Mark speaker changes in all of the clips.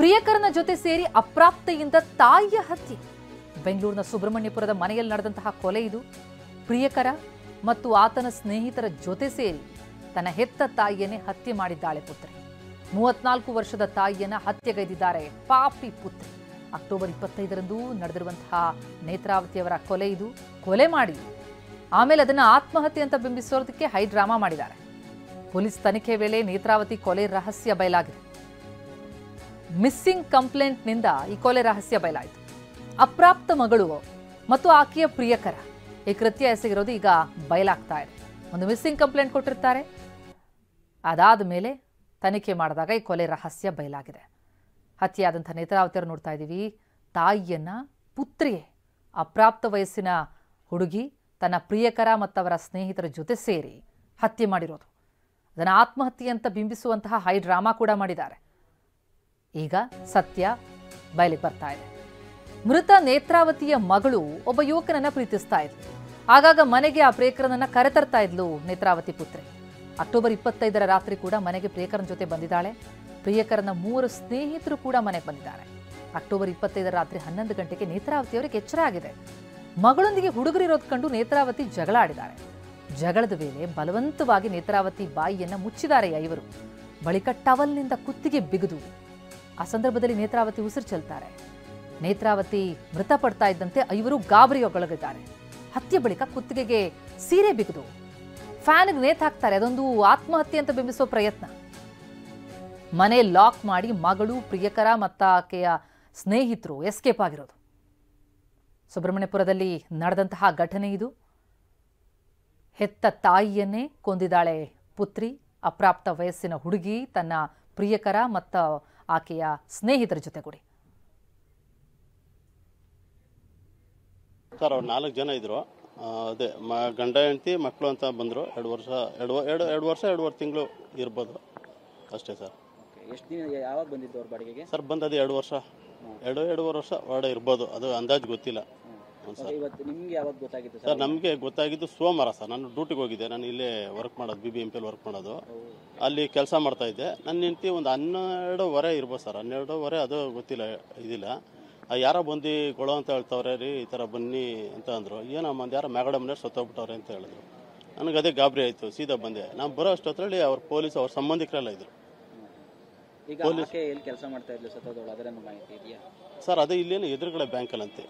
Speaker 1: ಪ್ರಿಯಕರನ ಜೊತೆ ಸೇರಿ ಅಪ್ರಾಪ್ತೆಯಿಂದ ತಾಯಿಯ ಹತ್ಯೆ. ಬೆಂಗಳೂರಿನ ಸುಬ್ರಹ್ಮಣ್ಯಪುರದ ಮನೆಯಲ್ಲಿ ನಡೆದಂತಹ ಕೊಲೆ ಇದು. ಪ್ರಿಯಕರ ಮತ್ತು ಆತನ ಸ್ನೇಹಿತರ ಜೊತೆ ಸೇರಿ ತನ್ನ ಹೆತ್ತ ತಾಯಿಯನ್ನೇ ಹತ್ಯೆ ಮಾಡಿದ್ದಾಳೆ ಪುತ್ರಿ. 34 ವರ್ಷದ ತಾಯಿಯನ್ನ ಹತ್ಯೆಗೈದಿದ್ದಾರೆ ಪಾಪಿ ಪುತ್ರಿ. ಅಕ್ಟೋಬರ್ 25ರಂದು ನಡೆದಿರುವಂತಹ ನೇತ್ರಾವತಿಯವರ ಕೊಲೆ ಇದು. ಕೊಲೆ ಮಾಡಿ ಆಮೇಲೆ ಅದನ್ನು ಆತ್ಮಹತ್ಯೆ ಅಂತ ಬಿಂಬಿಸೋದಕ್ಕೆ ಹೈ ಡ್ರಾಮಾ ಮಾಡಿದ್ದಾರೆ. ಪೊಲೀಸ್ ತನಿಖೆ ವೇಳೆ ನೇತ್ರಾವತಿ ಕೊಲೆ ರಹಸ್ಯ ಬಯಲಾಗಿದೆ. ಮಿಸ್ಸಿಂಗ್ ಕಂಪ್ಲೇಂಟ್ನಿಂದ ಈ ಕೊಲೆ ರಹಸ್ಯ ಬಯಲಾಯಿತು. ಅಪ್ರಾಪ್ತ ಮಗಳು ಮತ್ತು ಆಕೆಯ ಪ್ರಿಯಕರ ಈ ಕೃತ್ಯ ಎಸಗಿರೋದು ಈಗ ಬಯಲಾಗ್ತಾ ಇದೆ. ಒಂದು ಮಿಸ್ಸಿಂಗ್ ಕಂಪ್ಲೇಂಟ್ ಕೊಟ್ಟಿರ್ತಾರೆ, ಅದಾದ ಮೇಲೆ ತನಿಖೆ ಮಾಡಿದಾಗ ಈ ಕೊಲೆ ರಹಸ್ಯ ಬಯಲಾಗಿದೆ. ಹತ್ಯೆಯಾದಂಥ ನೇತ್ರಾವತಿಯವರು ನೋಡ್ತಾ ಇದ್ದೀವಿ. ತಾಯಿಯನ್ನ ಪುತ್ರಿಯೇ, ಅಪ್ರಾಪ್ತ ವಯಸ್ಸಿನ ಹುಡುಗಿ ತನ್ನ ಪ್ರಿಯಕರ ಮತ್ತವರ ಸ್ನೇಹಿತರ ಜೊತೆ ಸೇರಿ ಹತ್ಯೆ ಮಾಡಿರೋದು. ಅದನ್ನು ಆತ್ಮಹತ್ಯೆ ಅಂತ ಬಿಂಬಿಸುವಂತಹ ಹೈ ಡ್ರಾಮಾ ಕೂಡ ಮಾಡಿದ್ದಾರೆ. ಈಗ ಸತ್ಯ ಬಯಲಿಗೆ ಬರ್ತಾ ಇದೆ. ಮೃತ ನೇತ್ರಾವತಿಯ ಮಗಳು ಒಬ್ಬ ಯುವಕನನ್ನ ಪ್ರೀತಿಸ್ತಾ ಇದ್ಲು. ಆಗಾಗ ಮನೆಗೆ ಆ ಪ್ರಿಯಕರನನ್ನ ಕರೆತರ್ತಾ ಇದ್ಲು ನೇತ್ರಾವತಿ ಪುತ್ರಿ. ಅಕ್ಟೋಬರ್ 25ರ ರಾತ್ರಿ ಕೂಡ ಮನೆಗೆ ಪ್ರಿಯಕರನ ಜೊತೆ ಬಂದಿದ್ದಾಳೆ. ಪ್ರಿಯಕರನ 3 ಸ್ನೇಹಿತರು ಕೂಡ ಮನೆಗೆ ಬಂದಿದ್ದಾರೆ. ಅಕ್ಟೋಬರ್ 25ರ ರಾತ್ರಿ 11 ಗಂಟೆಗೆ ನೇತ್ರಾವತಿಯವರಿಗೆ ಎಚ್ಚರ ಆಗಿದೆ. ಮಗಳೊಂದಿಗೆ ಹುಡುಗರಿರೋದು ಕಂಡು ನೇತ್ರಾವತಿ ಜಗಳ ಆಡಿದ್ದಾರೆ. ಜಗಳದ ವೇಳೆ ಬಲವಂತವಾಗಿ ನೇತ್ರಾವತಿ ಬಾಯಿಯನ್ನ ಮುಚ್ಚಿದ್ದಾರೆ ಐವರು. ಬಳಿಕ ಟವಲ್ನಿಂದ ಕುತ್ತಿಗೆ ಬಿಗಿದು ಆ ಸಂದರ್ಭದಲ್ಲಿ ನೇತ್ರಾವತಿ ಉಸಿರು ಚೆಲ್ತಾರೆ. ನೇತ್ರಾವತಿ ಮೃತಪಡ್ತಾ ಇದ್ದಂತೆ ಐವರು ಗಾಬರಿಯೊಳಗಿದ್ದಾರೆ. ಹತ್ಯೆ ಬಳಿಕ ಕುತ್ತಿಗೆಗೆ ಸೀರೆ ಬಿಗಿದು ಫ್ಯಾನ್ಗೆ ನೇತ್ ಹಾಕ್ತಾರೆ. ಅದೊಂದು ಆತ್ಮಹತ್ಯೆ ಅಂತ ಬಿಂಬಿಸೋ ಪ್ರಯತ್ನ. ಮನೆ ಲಾಕ್ ಮಾಡಿ ಮಗಳು, ಪ್ರಿಯಕರ ಮತ್ತು ಆಕೆಯ ಸ್ನೇಹಿತರು ಎಸ್ಕೇಪ್ ಆಗಿರೋದು. ಸುಬ್ರಹ್ಮಣ್ಯಪುರದಲ್ಲಿ ನಡೆದಂತಹ ಘಟನೆ ಇದು. ಹೆತ್ತ ತಾಯಿಯನ್ನೇ ಕೊಂದಿದ್ದಾಳೆ ಪುತ್ರಿ. ಅಪ್ರಾಪ್ತ ವಯಸ್ಸಿನ ಹುಡುಗಿ ತನ್ನ ಪ್ರಿಯಕರ ಮತ್ತು ಆಕೆಯ ಸ್ನೇಹಿತರ ಜೊತೆಗೂಡಿ.
Speaker 2: ಸರ್ ಅವ್ರು 4 ಜನ ಇದ್ರು. ಅದೇ ಗಂಡ ಹೆಂಡತಿ ಮಕ್ಕಳು ಅಂತ ಬಂದರು. 2 ವರ್ಷ 2.5 ತಿಂಗಳು ಇರ್ಬೋದು ಅಷ್ಟೇ ಸರ್.
Speaker 3: ಎಷ್ಟು ದಿನ ಯಾವಾಗ ಬಂದಿದ್ದು ಅವ್ರ ಬಾಡಿಗೆಗೆ?
Speaker 2: ಸರ್ ಬಂದದ್ದು 2 ವರ್ಷ 2.5 ವರ್ಷ ಒಳಗಡೆ ಇರ್ಬೋದು, ಅದು ಅಂದಾಜು ಗೊತ್ತಿಲ್ಲ ಸರ್.
Speaker 3: ಇವತ್ತು ನಿಮ್ಗೆ ಯಾವಾಗ ಗೊತ್ತಾಗಿತ್ತು
Speaker 2: ಸರ್? ನಮಗೆ ಗೊತ್ತಾಗಿದ್ದು ಸೋಮವಾರ ಸರ್. ನಾನು ಡ್ಯೂಟಿಗೆ ಹೋಗಿದ್ದೆ. ನಾನು ಇಲ್ಲೇ ವರ್ಕ್ ಮಾಡೋದು, BBMP ವರ್ಕ್ ಮಾಡೋದು. ಅಲ್ಲಿ ಕೆಲಸ ಮಾಡ್ತಾ ಇದ್ದೆ. ನನ್ನ ಹೆಂಡತಿ ಒಂದು 12:15 ಇರ್ಬೋದು ಸರ್, 12:15 ಅದು ಗೊತ್ತಿಲ್ಲ, ಇದಿಲ್ಲ. ಯಾರೋ ಬಂದು ಕೊಳೋ ಅಂತ ಹೇಳ್ತವ್ರೆ ರೀ, ಈ ಥರ ಬನ್ನಿ ಅಂತ ಅಂದರು. ಏನಮ್ಮ ಯಾರೋ ಮ್ಯಾಗಡೆ ಮನೆಯವ್ರು ಸತ್ತೋಗ್ಬಿಟ್ಟವ್ರೆ ಅಂತ ಹೇಳಿದ್ರು. ನನಗೆ ಅದೇ ಗಾಬರಿ ಆಯಿತು. ಸೀದಾ ಬಂದೆ. ನಾನು ಬರೋ ಅಷ್ಟೊತ್ತರಲ್ಲಿ ಅವ್ರ ಪೊಲೀಸ್ ಅವ್ರ ಸಂಬಂಧಿಕರೆಲ್ಲ ಇದ್ರು.
Speaker 3: ಈಗ ಆಕೆ ಎಲ್ಲಿ ಕೆಲಸ ಮಾಡ್ತಾ ಇದ್ಲು ಸತ್ತೋದವಳು, ಅದರ ಮಾಹಿತಿ ಇದೆಯಾ
Speaker 2: ಸರ್? ಅದೇ ಇಲ್ಲೇನು ಎದುರುಗಡೆ ಬ್ಯಾಂಕಲ್ಲಂತೆ.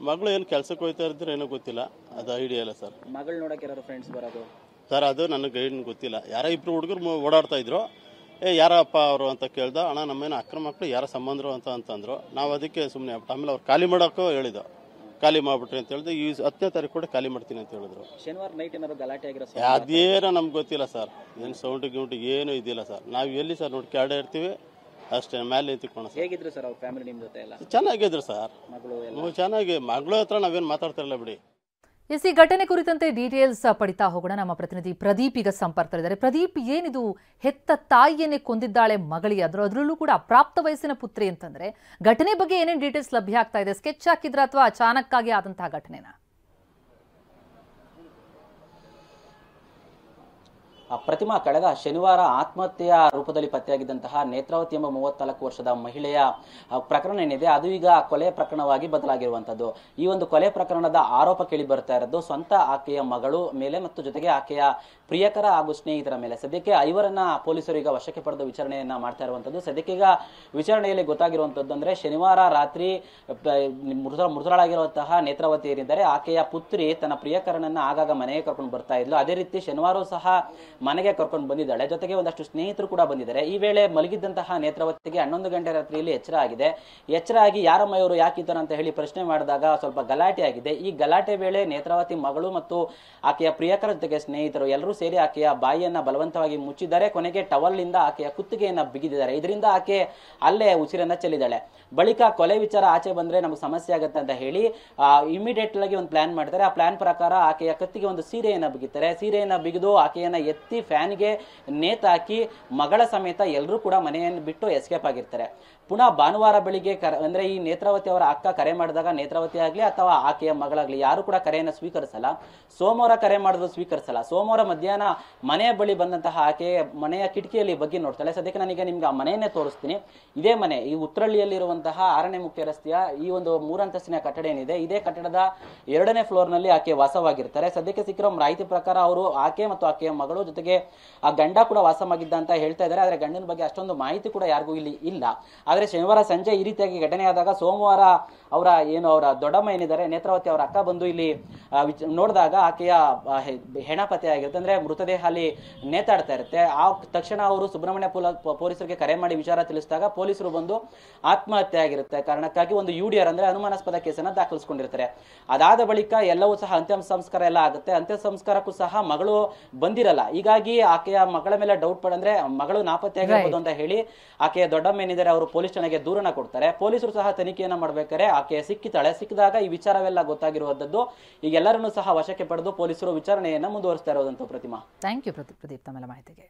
Speaker 2: ಮಗಳು ಏನು ಕೆಲ್ಸಕ್ಕೆ ಹೋಗ್ತಾ ಇದ್ರೆ ಏನೋ ಗೊತ್ತಿಲ್ಲ, ಅದು ಐಡಿಯಾ ಇಲ್ಲ ಸರ್.
Speaker 3: ಮಗಳು ನೋಡಕ್ಕೆ ಯಾರು ಫ್ರೆಂಡ್ಸ್ ಬರೋದು
Speaker 2: ಸರ್? ಅದು ನನಗೆ ಗೈಡ್ ಗೊತ್ತಿಲ್ಲ. ಯಾರೋ 2 ಹುಡುಗರು ಓಡಾಡ್ತಾ ಇದ್ರು. ಯಾರಪ್ಪ ಅವರು ಅಂತ ಕೇಳ್ದ. ಅಣ್ಣ ನಮ್ಮೇನು ಅಕ್ರಮ ಮಕ್ಕಳು ಯಾರ ಸಂಬಂಧರು ಅಂತಂದ್ರು. ನಾವು ಅದಕ್ಕೆ ಸುಮ್ಮನೆ ಆಮೇಲೆ ಅವ್ರು ಖಾಲಿ ಮಾಡೋಕ್ಕೂ ಹೇಳಿದ್ದು. ಖಾಲಿ ಮಾಡ್ಬಿಟ್ರಿ ಅಂತ ಹೇಳಿದ್ರು. ಈ 10ನೇ ತಾರೀಕು ಕೂಡ ಖಾಲಿ ಮಾಡ್ತೀನಿ ಅಂತ ಹೇಳಿದ್ರು.
Speaker 3: ಶನಿವಾರ ನೈಟ್ ಏನಾದ್ರು ಗಲಾಟೆ ಆಗಿರೋ
Speaker 2: ಅದೇನೋ ನಮ್ಗೆ ಗೊತ್ತಿಲ್ಲ ಸರ್. ಏನು ಸೌಂಡ್ ಗಿೌಂಡ್ ಏನೂ ಇದಿಲ್ಲ ಸರ್. ನಾವು ಎಲ್ಲಿ ಸರ್ ನೋಡಿ ಕೆಳಗಡೆ ಇರ್ತೀವಿ ಅಷ್ಟೇ, ಮೇಲೆ ನಿಂತ್ಕೋಣ.
Speaker 3: ಹೇಗಿದ್ರು ಸರ್ ಅವ್ರ ಫ್ಯಾಮಿಲಿ ನಿಮ್ಮ ಜೊತೆ ಎಲ್ಲ?
Speaker 2: ಚೆನ್ನಾಗಿದ್ರು ಸರ್.
Speaker 3: ಮಗಳು
Speaker 2: ಚೆನ್ನಾಗಿ, ಮಗಳ ಹತ್ರ ನಾವೇನು ಮಾತಾಡ್ತಿರಲ್ಲ ಬಿಡಿ.
Speaker 1: ಈ ಘಟನೆ ಕುರಿತಂತೆ ಡೀಟೇಲ್ಸ್ ಪಡಿತಾ ಹೋಗೋಣ. ನಮ್ಮ ಪ್ರತಿನಿಧಿ ಪ್ರದೀಪ್ ಈಗ ಸಂಪರ್ಕದಲ್ಲಿದ್ದಾರೆ. ಪ್ರದೀಪ್, ಏನಿದು ಹೆತ್ತ ತಾಯಿಯನ್ನೇ ಕೊಂದಿದ್ದಾಳೆ ಮಗಳಿಗೆ, ಅದರಲ್ಲೂ ಕೂಡ ಅಪ್ರಾಪ್ತ ವಯಸ್ಸಿನ ಪುತ್ರಿ ಅಂತಂದ್ರೆ ಘಟನೆ ಬಗ್ಗೆ ಏನೇನು ಡೀಟೇಲ್ಸ್ ಲಭ್ಯ ಆಗ್ತಾ ಇದೆ? ಸ್ಕೆಚ್ ಹಾಕಿದ್ರ ಅಥವಾ ಅಚಾನಕ್ಕಾಗಿ ಆದಂತಹ ಘಟನೆನಾ?
Speaker 3: ಪ್ರತಿಮಾ, ಕಳೆದ ಶನಿವಾರ ಆತ್ಮಹತ್ಯೆಯ ರೂಪದಲ್ಲಿ ಪತ್ತೆಯಾಗಿದ್ದಂತಹ ನೇತ್ರಾವತಿ ಎಂಬ 34 ವರ್ಷದ ಮಹಿಳೆಯ ಪ್ರಕರಣ ಏನಿದೆ, ಅದು ಈಗ ಕೊಲೆ ಪ್ರಕರಣವಾಗಿ ಬದಲಾಗಿರುವಂತದ್ದು. ಈ ಒಂದು ಕೊಲೆ ಪ್ರಕರಣದ ಆರೋಪ ಕೇಳಿ ಬರ್ತಾ ಇರೋದು ಸ್ವಂತ ಆಕೆಯ ಮಗಳು ಮೇಲೆ ಮತ್ತು ಜೊತೆಗೆ ಆಕೆಯ ಪ್ರಿಯಕರ ಹಾಗೂ ಸ್ನೇಹಿತರ ಮೇಲೆ. ಸದ್ಯಕ್ಕೆ 5ರನ್ನ ಪೊಲೀಸರು ಈಗ ವಶಕ್ಕೆ ಪಡೆದು ವಿಚಾರಣೆಯನ್ನ ಮಾಡ್ತಾ ಇರುವಂತದ್ದು. ಸದ್ಯಕ್ಕೆ ಈಗ ವಿಚಾರಣೆಯಲ್ಲಿ ಗೊತ್ತಾಗಿರುವಂತದ್ದು ಅಂದ್ರೆ ಶನಿವಾರ ರಾತ್ರಿ ಮೃತರಾಗಿರುವಂತಹ ನೇತ್ರಾವತಿ ಏನಿದ್ದಾರೆ, ಆಕೆಯ ಪುತ್ರಿ ತನ್ನ ಪ್ರಿಯಕರನನ್ನ ಆಗಾಗ ಮನೆಗೆ ಕರ್ಕೊಂಡು ಬರ್ತಾ ಇದ್ಲು. ಅದೇ ರೀತಿ ಶನಿವಾರವೂ ಸಹ ಮನೆಗೆ ಕರ್ಕೊಂಡು ಬಂದಿದ್ದಾಳೆ. ಜೊತೆಗೆ ಒಂದಷ್ಟು ಸ್ನೇಹಿತರು ಕೂಡ ಬಂದಿದ್ದಾರೆ. ಈ ವೇಳೆ ಮಲಗಿದ್ದಂತಹ ನೇತ್ರಾವತಿಗೆ 11 ಗಂಟೆ ರಾತ್ರಿಯಲ್ಲಿ ಎಚ್ಚರ ಆಗಿದೆ. ಎಚ್ಚರ ಆಗಿ ಯಾರಮ್ಮ ಇವರು ಯಾಕಿದ್ದಾರೆ ಅಂತ ಹೇಳಿ ಪ್ರಶ್ನೆ ಮಾಡಿದಾಗ ಸ್ವಲ್ಪ ಗಲಾಟೆ ಆಗಿದೆ. ಈ ಗಲಾಟೆ ವೇಳೆ ನೇತ್ರಾವತಿ ಮಗಳು ಮತ್ತು ಆಕೆಯ ಪ್ರಿಯಕರ ಜೊತೆಗೆ ಸ್ನೇಹಿತರು ಎಲ್ಲರೂ ಸೇರಿ ಆಕೆಯ ಬಾಯಿಯನ್ನ ಬಲವಂತವಾಗಿ ಮುಚ್ಚಿದ್ದಾರೆ. ಕೊನೆಗೆ ಟವಲ್ ನಿಂದ ಆಕೆಯ ಕುತ್ತಿಗೆಯನ್ನ ಬಿಗಿದಿದ್ದಾರೆ. ಇದರಿಂದ ಆಕೆ ಅಲ್ಲೇ ಉಸಿರನ್ನ ಚೆಲ್ಲಿದ್ದಾಳೆ. ಬಳಿಕ ಕೊಲೆ ವಿಚಾರ ಆಚೆ ಬಂದ್ರೆ ನಮಗೆ ಸಮಸ್ಯೆ ಆಗುತ್ತೆ ಅಂತ ಹೇಳಿ ಇಮಿಡಿಯೇಟ್ ಆಗಿ ಒಂದು ಪ್ಲಾನ್ ಮಾಡ್ತಾರೆ. ಆ ಪ್ಲಾನ್ ಪ್ರಕಾರ ಆಕೆಯ ಕತ್ತಿಗೆ ಒಂದು ಸೀರೆಯನ್ನ ಬಿಗಿತಾರೆ. ಸೀರೆಯನ್ನ ಬಿಗಿದು ಆಕೆಯನ್ನ ವ್ಯಕ್ತಿ ಫ್ಯಾನ್ಗೆ ನೇತಾಕಿ ಮಗಳ ಸಮೇತ ಎಲ್ಲರೂ ಕೂಡ ಮನೆಯನ್ನು ಬಿಟ್ಟು ಎಸ್ಕೇಪ್ ಆಗಿರ್ತಾರೆ. ಪುನಃ ಭಾನುವಾರ ಬೆಳಿಗ್ಗೆ ಅಂದ್ರೆ ಈ ನೇತ್ರಾವತಿ ಅವರ ಅಕ್ಕ ಕರೆ ಮಾಡಿದಾಗ ನೇತ್ರಾವತಿ ಆಗ್ಲಿ ಅಥವಾ ಆಕೆಯ ಮಗಳಾಗ್ಲಿ ಯಾರು ಕೂಡ ಕರೆಯನ್ನು ಸ್ವೀಕರಿಸಲ್ಲ. ಸೋಮವಾರ ಕರೆ ಮಾಡಿದ್ರು ಸ್ವೀಕರಿಸಲ್ಲ. ಸೋಮವಾರ ಮಧ್ಯಾಹ್ನ ಮನೆಯ ಬಳಿ ಬಂದಂತಹ ಆಕೆ ಮನೆಯ ಕಿಟಕಿಯಲ್ಲಿ ಬಗ್ಗೆ ನೋಡ್ತಾಳೆ. ಸದ್ಯಕ್ಕೆ ನನಗೆ ನಿಮ್ಗೆ ಆ ಮನೆಯನ್ನೇ ತೋರಿಸ್ತೀನಿ. ಇದೇ ಮನೆ, ಈ ಉತ್ರಳ್ಳಿಯಲ್ಲಿರುವಂತಹ 6ನೇ ಮುಖ್ಯ ರಸ್ತೆಯ ಈ ಒಂದು 3 ಅಂತಸ್ತಿನ ಕಟ್ಟಡ ಏನಿದೆ, ಇದೇ ಕಟ್ಟಡದ 2ನೇ ಫ್ಲೋರ್ ನಲ್ಲಿ ಆಕೆ ವಾಸವಾಗಿರ್ತಾರೆ. ಸದ್ಯಕ್ಕೆ ಸಿಕ್ಕಿರೋ ಮಾಹಿತಿ ಪ್ರಕಾರ ಅವರು ಆಕೆ ಮತ್ತು ಆಕೆಯ ಮಗಳು ಜೊತೆಗೆ ಆ ಗಂಡ ಕೂಡ ವಾಸವಾಗಿದ್ದ ಅಂತ ಹೇಳ್ತಾ ಇದ್ದಾರೆ. ಆದ್ರೆ ಗಂಡನ ಬಗ್ಗೆ ಅಷ್ಟೊಂದು ಮಾಹಿತಿ ಕೂಡ ಯಾರಿಗೂ ಇಲ್ಲಿ ಇಲ್ಲ. ಆದ್ರೆ ಶನಿವಾರ ಸಂಜೆ ಈ ರೀತಿಯಾಗಿ ಘಟನೆ ಆದಾಗ ಸೋಮವಾರ ಅವರ ದೊಡ್ಡಮ್ಮ ಏನಿದ್ದಾರೆ ನೇತ್ರಾವತಿ ಅವರ ಅಕ್ಕ ಬಂದು ಇಲ್ಲಿ ನೋಡಿದಾಗ ಆಕೆಯ ಹೆಣ ಪತ್ತೆ ಆಗಿರುತ್ತೆ, ಅಂದ್ರೆ ಮೃತದೇಹ ಅಲ್ಲಿ ನೇತಾಡ್ತಾ ಇರುತ್ತೆ. ಆ ತಕ್ಷಣ ಅವರು ಸುಬ್ರಹ್ಮಣ್ಯ ಪೊಲೀಸರಿಗೆ ಕರೆ ಮಾಡಿ ವಿಚಾರ ತಿಳಿಸಿದಾಗ ಪೊಲೀಸರು ಬಂದು ಆತ್ಮಹತ್ಯೆ ಆಗಿರುತ್ತೆ ಕಾರಣಕ್ಕಾಗಿ ಒಂದು UDR ಅಂದ್ರೆ ಅನುಮಾನಾಸ್ಪದ ಕೇಸನ್ನ ದಾಖಲಿಸಿಕೊಂಡಿರ್ತಾರೆ. ಅದಾದ ಬಳಿಕ ಎಲ್ಲವೂ ಸಹ ಅಂತ್ಯ ಸಂಸ್ಕಾರ ಎಲ್ಲ ಆಗುತ್ತೆ. ಅಂತ್ಯ ಸಂಸ್ಕಾರಕ್ಕೂ ಸಹ ಮಗಳು ಬಂದಿರಲ್ಲ. ಹೀಗಾಗಿ ಆಕೆಯ ಮಗಳ ಮೇಲೆ ಡೌಟ್ ಪಡಂದ್ರೆ ಮಗಳು ನಾಪತ್ತೆ ಆಗಿರ್ಬೋದು ಅಂತ ಹೇಳಿ ಆಕೆಯ ದೊಡ್ಡಮ್ಮ ಏನಿದ್ದಾರೆ ಅವರು ಪೊಲೀಸ್ ಠಾಣೆಗೆ ದೂರನ್ನ ಕೊಡ್ತಾರೆ. ಪೊಲೀಸರು ಸಹ ತನಿಖೆಯನ್ನ ಮಾಡ್ಬೇಕಾದ್ರೆ ಆಕೆ ಸಿಕ್ಕಿದಾಗ ಈ ವಿಚಾರವೆಲ್ಲ ಗೊತ್ತಾಗಿರುವಂತದ್ದು. ಈಗ ಎಲ್ಲರನ್ನೂ ಸಹ ವಶಕ್ಕೆ ಪಡೆದು ಪೊಲೀಸರು ವಿಚಾರಣೆಯನ್ನ ಮುಂದುವರಿಸ್ತಾ ಇರೋದಂತ. ಪ್ರತಿಮಾ,
Speaker 1: ಥ್ಯಾಂಕ್ ಯು ಪ್ರದೀಪ್ ತಮ್ಮೆಲ್ಲ ಮಾಹಿತಿಗೆ.